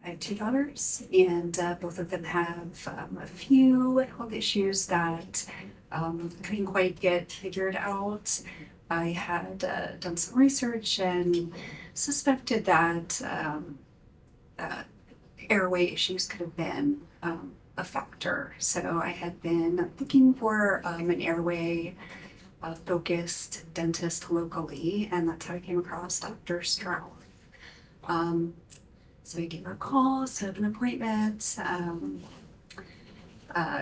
I have two daughters, and both of them have a few health issues that couldn't quite get figured out. I had done some research and suspected that uh, airway issues could have been a factor. So I had been looking for an airway focused dentist locally, and that's how I came across Dr. Stroud. Um, so I gave her a call, set up an appointment.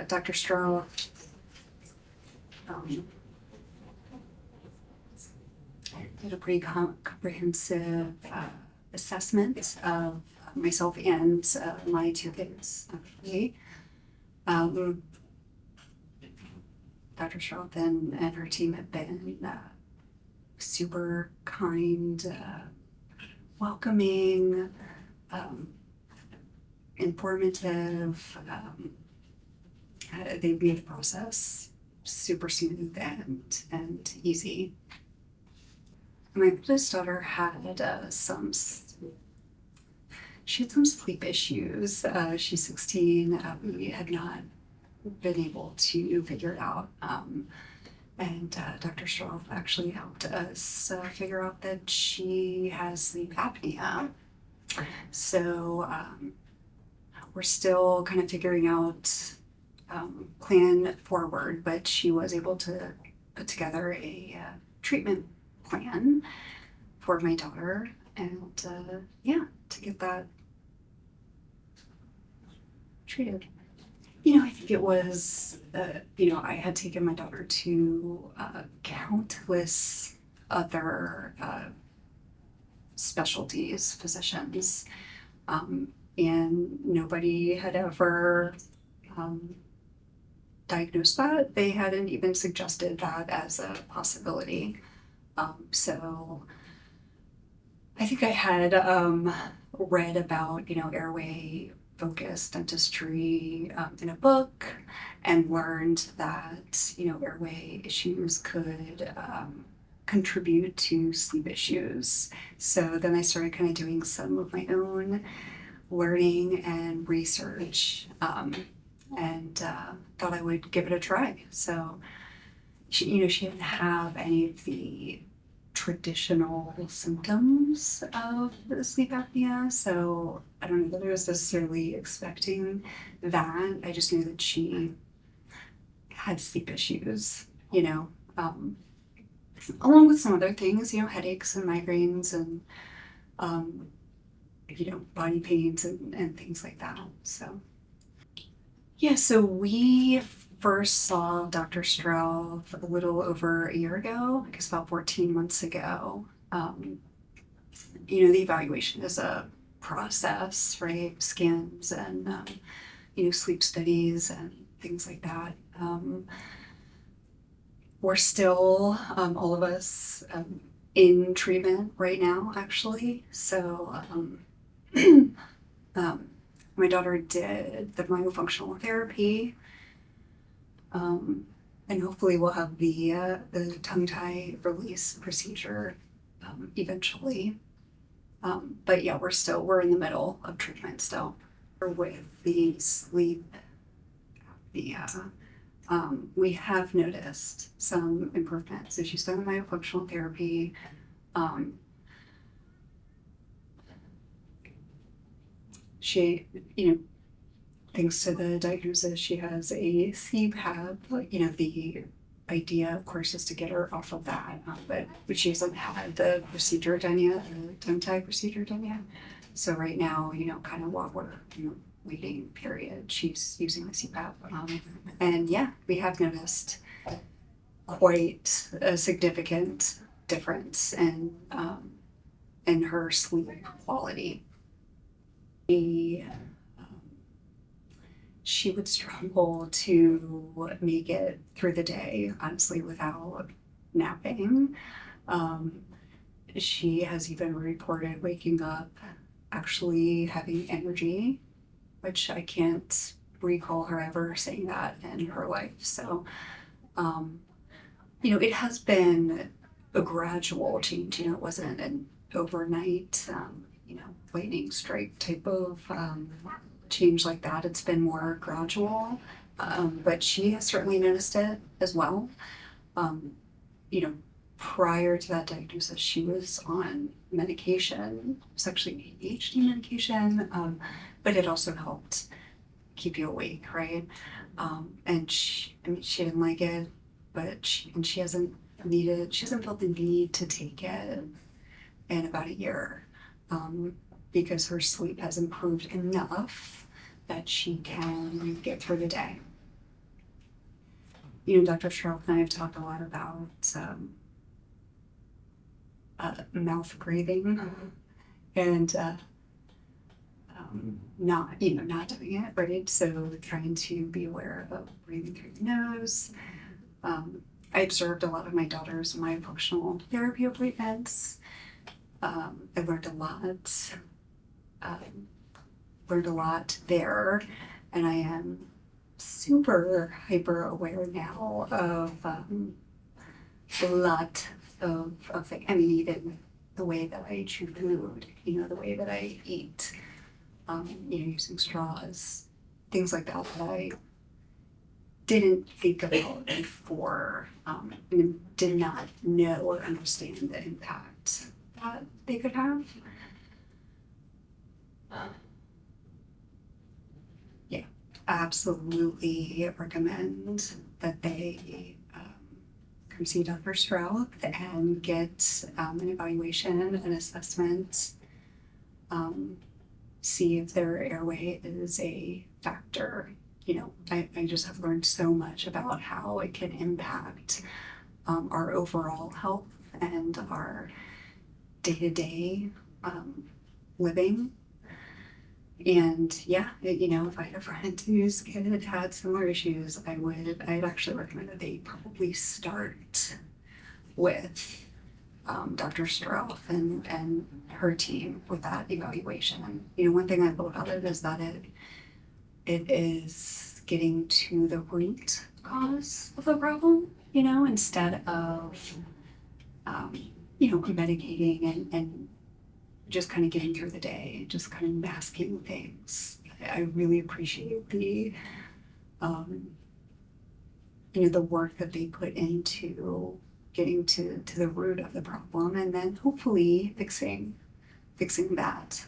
Dr. Stroud did a pretty comprehensive assessment of myself and my two kids, actually. Dr. Stroud and her team have been super kind, welcoming, informative. They made the process super smooth and easy. My oldest daughter had she had some sleep issues. She's 16. We had not been able to figure it out. And Dr. Stroll actually helped us figure out that she has sleep apnea. So we're still kind of figuring out plan forward, but she was able to put together a treatment plan for my daughter, and to get that treated. I think it was, I had taken my daughter to countless other specialties, physicians, and nobody had ever diagnosed that. They hadn't even suggested that as a possibility. So I think I had read about, airway-focused dentistry in a book, and learned that, airway issues could contribute to sleep issues. So then I started kind of doing some of my own learning and research, and thought I would give it a try. So she didn't have any of the traditional symptoms of the sleep apnea, so I don't know that I was necessarily expecting that. I just knew that she had sleep issues, along with some other things, headaches and migraines and body pains and things like that. So so we first saw Dr. Stroud a little over a year ago, I guess about 14 months ago. The evaluation is a process, right? Scans and, sleep studies and things like that. We're still, all of us, in treatment right now, actually. So, my daughter did the myofunctional therapy, and hopefully we'll have the tongue tie release procedure eventually. But yeah, we're in the middle of treatment still with the sleep apnea. We have noticed some improvement. So she's done myofunctional therapy. She, thanks to the diagnosis, she has a CPAP. The idea, of course, is to get her off of that, but she hasn't had the procedure done yet, the tongue tie procedure done yet. So right now, kind of while we're, waiting period, she's using the CPAP. And yeah, we have noticed quite a significant difference in her sleep quality. She would struggle to make it through the day, honestly, without napping. She has even reported waking up actually having energy, which I can't recall her ever saying that in her life. So, it has been a gradual change. It wasn't an overnight, lightning strike type of change like that. It's been more gradual, but she has certainly noticed it as well. Um, you know, prior to that diagnosis, she was on medication. It was actually ADHD medication, but it also helped keep you awake, right? And I mean, she didn't like it, but she hasn't felt the need to take it in about a year, because her sleep has improved enough that she can get through the day. Dr. Stroh and I have talked a lot about mouth breathing and not doing it, right? So trying to be aware of breathing through the nose. I observed a lot of my daughter's myofunctional therapy appointments. I learned a lot there, and I am super hyper aware now of a lot of things. I mean, even the way that I chew food, the way that I eat, using straws, things like that I didn't think about before, and did not know or understand the impact that they could have. Yeah, absolutely recommend that they come see Dr. Stroh and get an evaluation, an assessment, see if their airway is a factor. I just have learned so much about how it can impact our overall health and our day-to-day living. And yeah, if I had a friend whose kid had similar issues, I'd actually recommend that they probably start with Dr. Stroh and her team with that evaluation. And one thing I love about it is that it is getting to the root cause of the problem, instead of medicating and just kind of getting through the day, just kind of masking things. I really appreciate the the work that they put into getting to the root of the problem, and then hopefully fixing that.